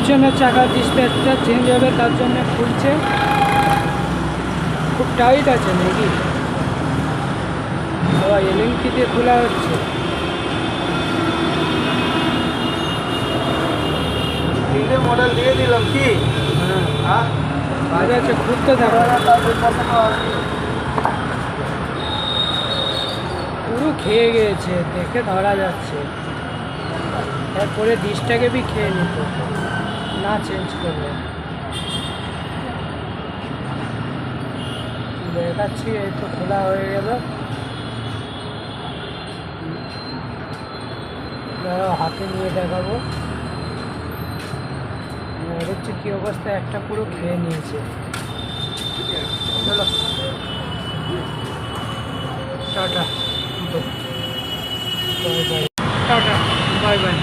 পিছনের চাকার ডিসপ্লেটা চেঞ্জ হবে, তার জন্য খুলছে। খুব টাইট আছে নাকি, আবার এলএনটি দিয়ে খোলা হচ্ছে। তিনটে মডেল দিয়ে দিলাম কি? হ্যাঁ ঠিক আছে, খুলতে থাকো। পুরো খেয়ে গিয়েছে, দেখে ধরা যাচ্ছে। এরপরে ডিশটাকে বি খেয়ে নিত না চেঞ্জ করলে। দেখাচ্ছি, এই তো খোলা হয়ে গেল। হাতে নিয়ে দেখাবো হচ্ছে কী অবস্থা। একটা পুরো খেয়ে নিয়েছে। চলো tata, bye bye. Tata, bye bye.